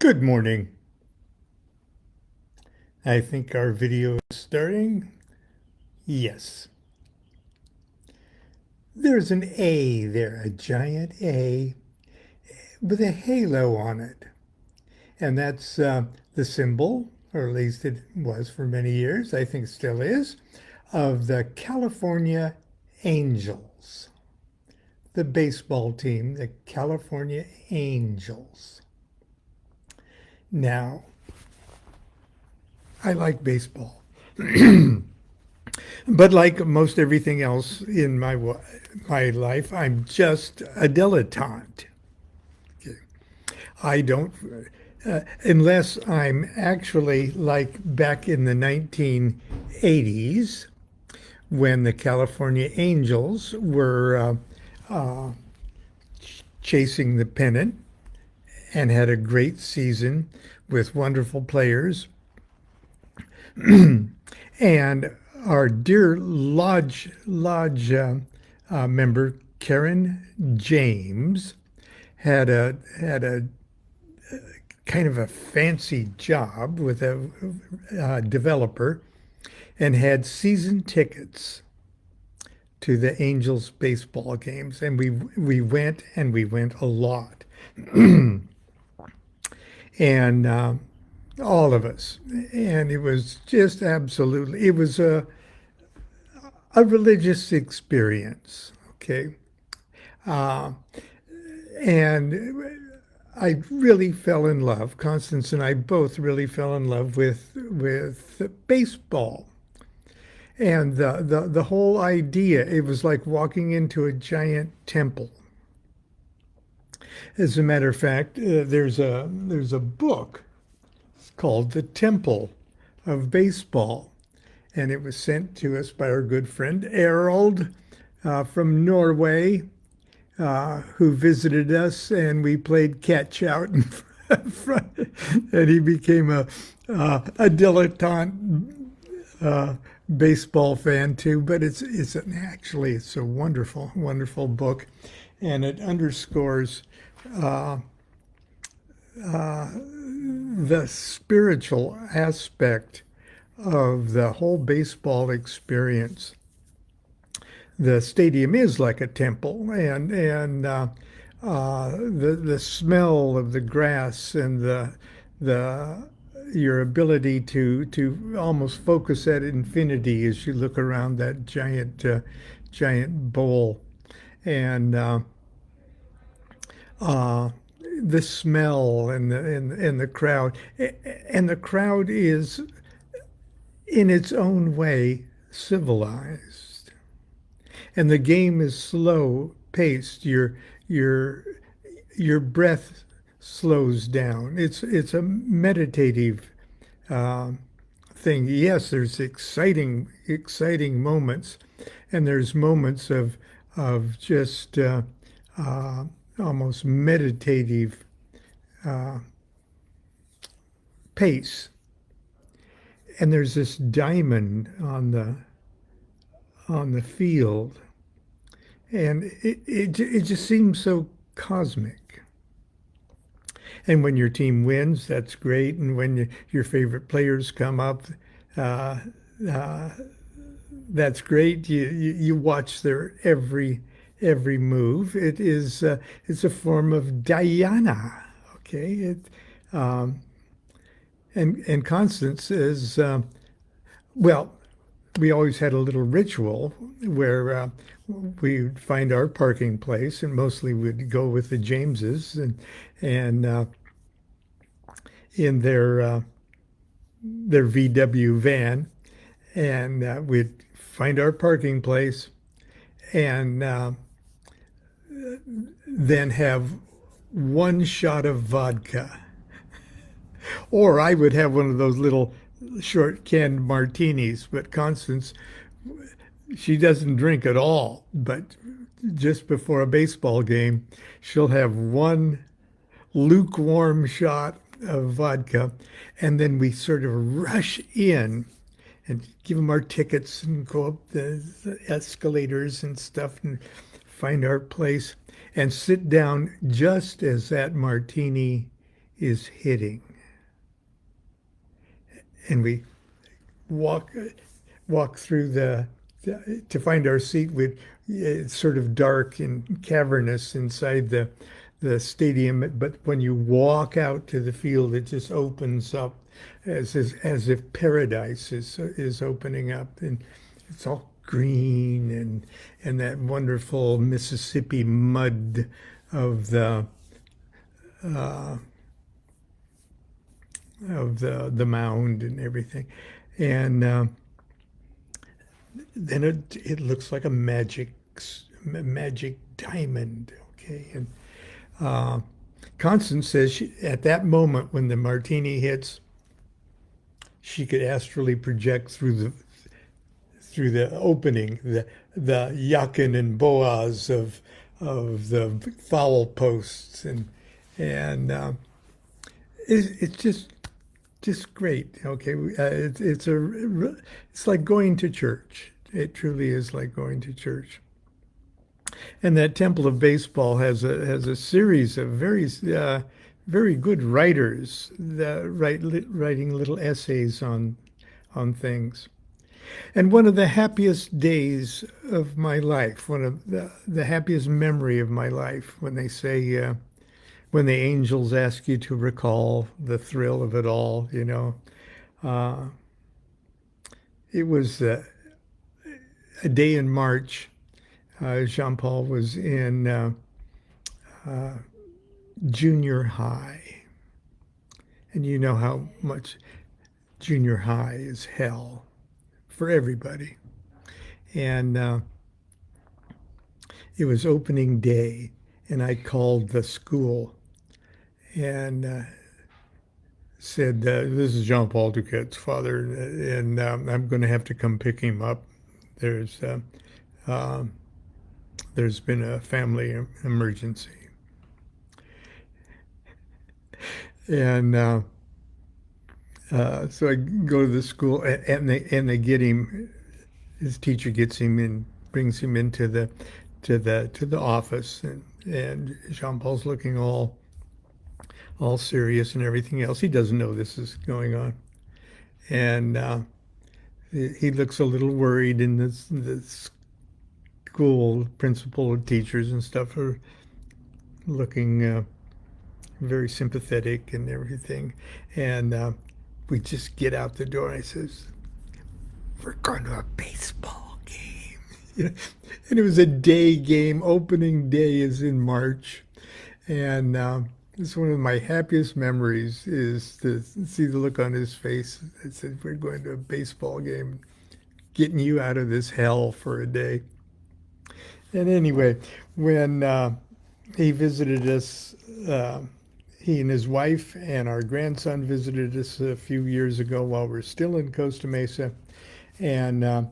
Good morning. I think our video is starting. Yes. There's an A there, a giant A with a halo on it. And that's the symbol, or at least it was for many years, I think still is, of the California Angels, the baseball team, the California Angels. Now, I like baseball. But like most everything else in my life, I'm just a dilettante. I don't, unless I'm actually like back in the 1980s when the California Angels were chasing the pennant and had a great season with wonderful players. And our dear Lodge member Karen James had a kind of a fancy job with a developer and had season tickets to the Angels baseball games, and we went a lot, and all of us, and it was just absolutely it was a religious experience. Okay. Uh, and I really fell in love. Constance and I both really fell in love with baseball and the whole idea. It was like walking into a giant temple. As a matter of fact, there's a book called The Temple of Baseball, and it was sent to us by our good friend Errol from Norway, who visited us, and we played catch out in front, and he became a dilettante baseball fan too. But it's a wonderful book, and it underscores the spiritual aspect of the whole baseball experience. The stadium is like a temple, and the smell of the grass and the your ability to almost focus at infinity as you look around that giant bowl, and the smell and the crowd, and the crowd is in its own way civilized, and the game is slow paced. Your breath slows down. It's a meditative thing. Yes, there's exciting moments, and there's moments of just almost meditative pace. And there's this diamond on the field, and it just seems so cosmic. And when your team wins, that's great. And when your favorite players come up, uh, uh, that's great. You watch their every move. It's a form of dhyana. Okay. Um, and Constance is well. We always had a little ritual where we'd find our parking place, and mostly we'd go with the Jameses and in their VW van, and we'd find our parking place, and then have one shot of vodka, or I would have one of those little short canned martinis. But Constance, she doesn't drink at all, but just before a baseball game, she'll have one lukewarm shot of vodka, and then we sort of rush in and give them our tickets and go up the escalators and stuff and find our place and sit down just as that martini is hitting. And we walk through to find our seat. It's sort of dark and cavernous inside the stadium, but when you walk out to the field, it just opens up as if paradise is opening up, and it's all green and that wonderful Mississippi mud of the mound and everything, and then it looks like a magic diamond. Okay, and Constance says at that moment when the martini hits, she could astrally project through the opening, the Jachin and Boaz of the foul posts, and it's just great. Okay, it's like going to church. It truly is like going to church. And that Temple of Baseball has a series of very good writers that writing little essays on things. And one of the happiest days of my life, one of the happiest memory of my life, when they say when the angels ask you to recall the thrill of it all, it was a day in March. Jean-Paul was in junior high. And you know how much junior high is hell for everybody. And it was opening day, and I called the school and said, this is Jean-Paul DuQuette's father, and I'm going to have to come pick him up. There's been a family emergency. And so I go to the school, and they get him. His teacher gets him and brings him into the office, and Jean-Paul's looking all serious and everything else. He doesn't know this is going on, and he looks a little worried. And the school principal and teachers and stuff are looking very sympathetic and everything. And we just get out the door, and I says, we're going to a baseball game. And it was a day game. Opening day is in March. And it's one of my happiest memories is to see the look on his face. It said, we're going to a baseball game, getting you out of this hell for a day. And anyway, when he visited us, he and his wife and our grandson visited us a few years ago while we're still in Costa Mesa. And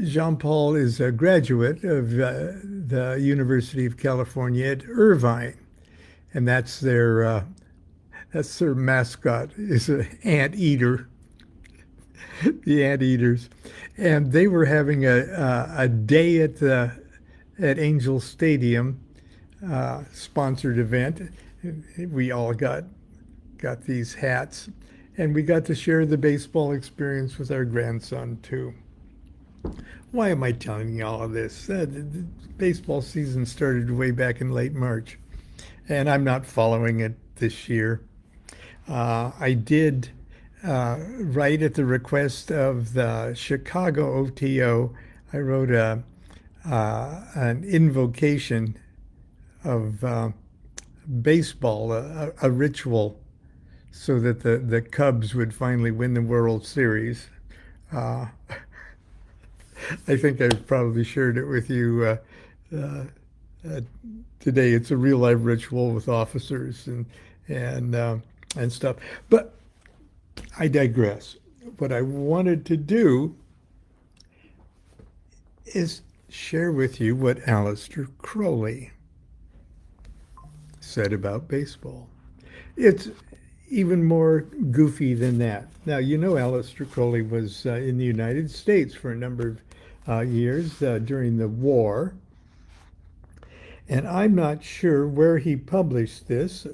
Jean-Paul is a graduate of the University of California at Irvine. And that's their mascot, is an anteater, the anteaters. And they were having a day at Angel Stadium, sponsored event. We all got these hats, and we got to share the baseball experience with our grandson too. Why am I telling you all of this? The baseball season started way back in late March, and I'm not following it this year. I did write at the request of the Chicago OTO. I wrote an invocation of baseball, a ritual, so that the Cubs would finally win the World Series. I think I've probably shared it with you today. It's a real life ritual with officers and stuff. But I digress. What I wanted to do is share with you what Aleister Crowley said about baseball. It's even more goofy than that. Now, Aleister Crowley was in the United States for a number of years during the war. And I'm not sure where he published this.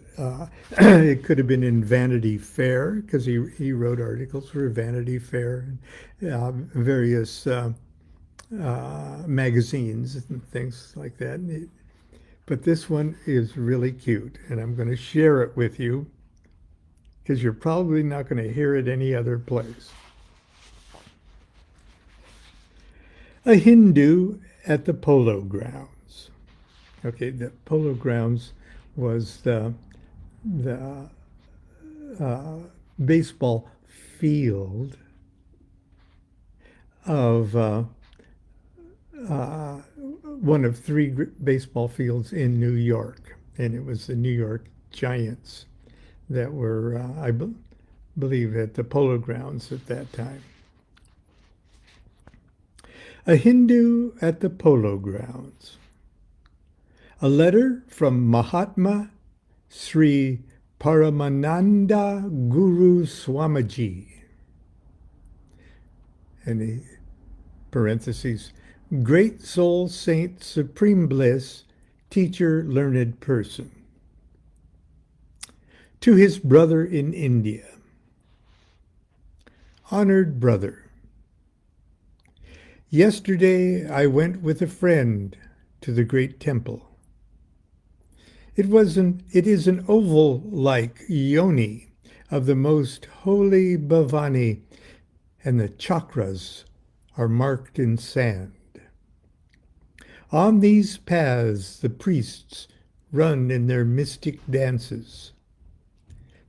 It could have been in Vanity Fair because he wrote articles for Vanity Fair and various magazines and things like that. But this one is really cute, and I'm going to share it with you because you're probably not going to hear it any other place. A Hindu at the Polo Grounds. Okay, the Polo Grounds was the baseball field of one of three baseball fields in New York, and it was the New York Giants that were, I believe, at the Polo Grounds at that time. A Hindu at the Polo Grounds. A letter from Mahatma Sri Paramananda Guru Swamiji. And the parentheses, great soul, saint, supreme bliss, teacher, learned person. To his brother in India. Honored brother. Yesterday I went with a friend to the great temple. It is an oval-like yoni of the most holy Bhavani, and the chakras are marked in sand. On these paths the priests run in their mystic dances.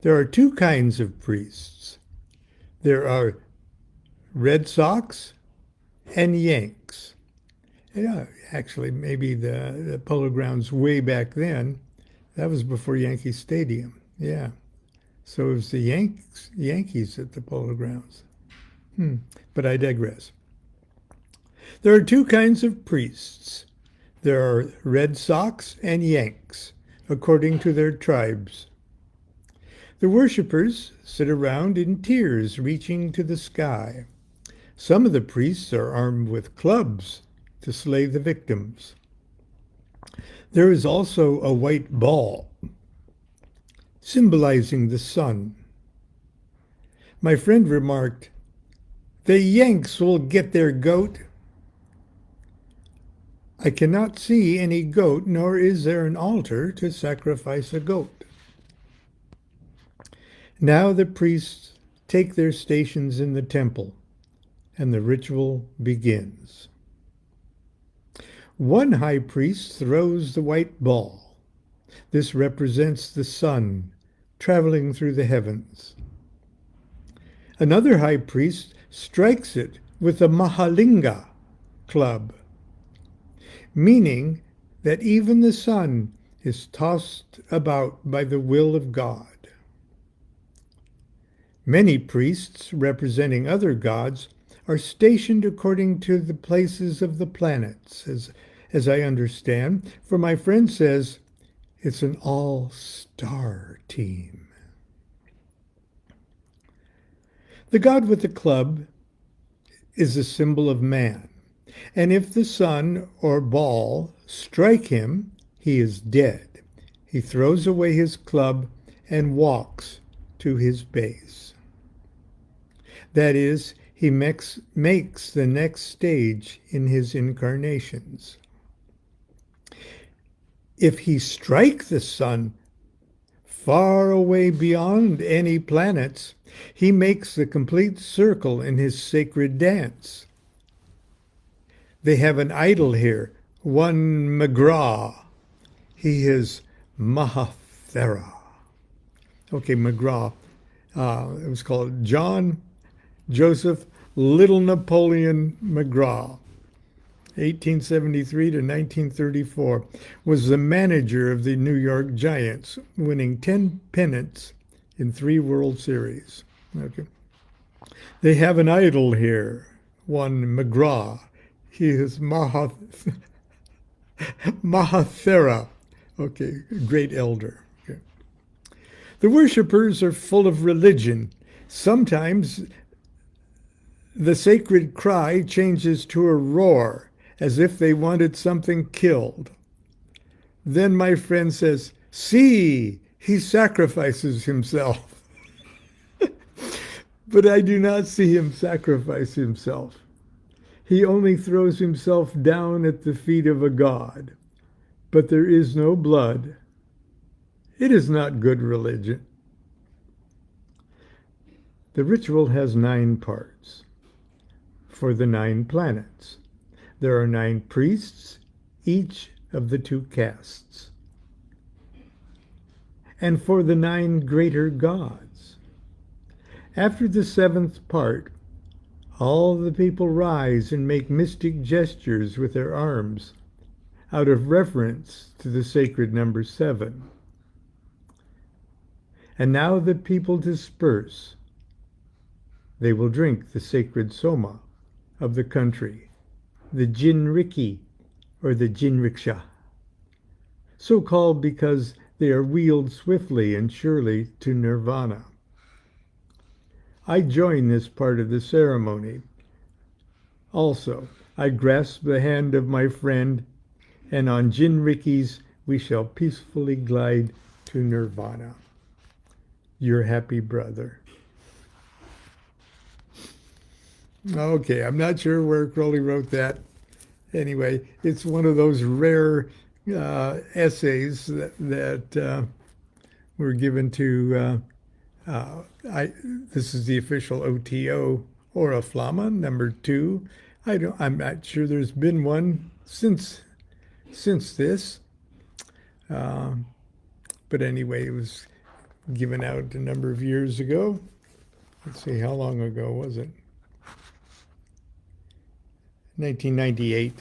There are two kinds of priests. There are Red Sox and Yanks. Yeah, actually, maybe the Polo Grounds way back then, that was before Yankee Stadium. Yeah. So it was the Yankees at the Polo Grounds. But I digress. There are two kinds of priests. There are Red Sox and Yanks, according to their tribes. The worshippers sit around in tears, reaching to the sky. Some of the priests are armed with clubs to slay the victims. There is also a white ball, symbolizing the sun. My friend remarked, "The Yanks will get their goat." I cannot see any goat, nor is there an altar to sacrifice a goat. Now the priests take their stations in the temple, and the ritual begins. One high priest throws the white ball. This represents the sun traveling through the heavens. Another high priest strikes it with a Mahalinga club, meaning that even the sun is tossed about by the will of God. Many priests representing other gods are stationed according to the places of the planets, as I understand, for my friend says it's an all-star team. The god with the club is a symbol of man, and if the sun or ball strike him, he is dead. He throws away his club and walks to his base. That is, he makes the next stage in his incarnations. If he strike the sun far away beyond any planets, he makes the complete circle in his sacred dance. They have an idol here, one McGraw. He is Mahathera. Okay, McGraw. It was called John Joseph Little Napoleon McGraw, 1873 to 1934, was the manager of the New York Giants, winning 10 pennants in 3 World Series. Okay. They have an idol here, one McGraw. He is Mahathera. Okay, great elder. Okay. The worshippers are full of religion. Sometimes the sacred cry changes to a roar, as if they wanted something killed. Then my friend says, "See, he sacrifices himself." But I do not see him sacrifice himself. He only throws himself down at the feet of a god. But there is no blood. It is not good religion. The ritual has 9 parts for the 9 planets. There are 9 priests, each of the 2 castes. And for the 9 greater gods. After the 7th part, all the people rise and make mystic gestures with their arms out of reference to the sacred number 7. And now the people disperse. They will drink the sacred soma of the country, the jinriki, or the jinriksha, so called because they are wheeled swiftly and surely to nirvana. I join this part of the ceremony. Also, I grasp the hand of my friend, and on jinrikis we shall peacefully glide to nirvana. Your happy brother. Okay, I'm not sure where Crowley wrote that. Anyway, it's one of those rare essays that were given to, this is the official OTO, Ora Flama, number 2. I'm not sure there's been one since this. But anyway, it was given out a number of years ago. Let's see, how long ago was it? 1998.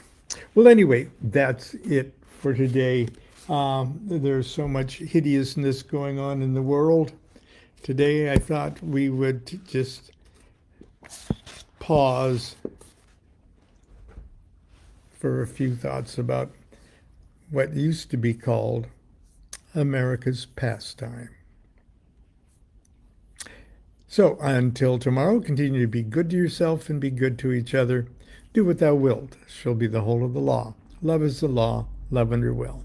Well, anyway, that's it for today. There's so much hideousness going on in the world. Today, I thought we would just pause for a few thoughts about what used to be called America's pastime. So until tomorrow, continue to be good to yourself and be good to each other. Do what thou wilt shall be the whole of the law. Love is the law, love under will.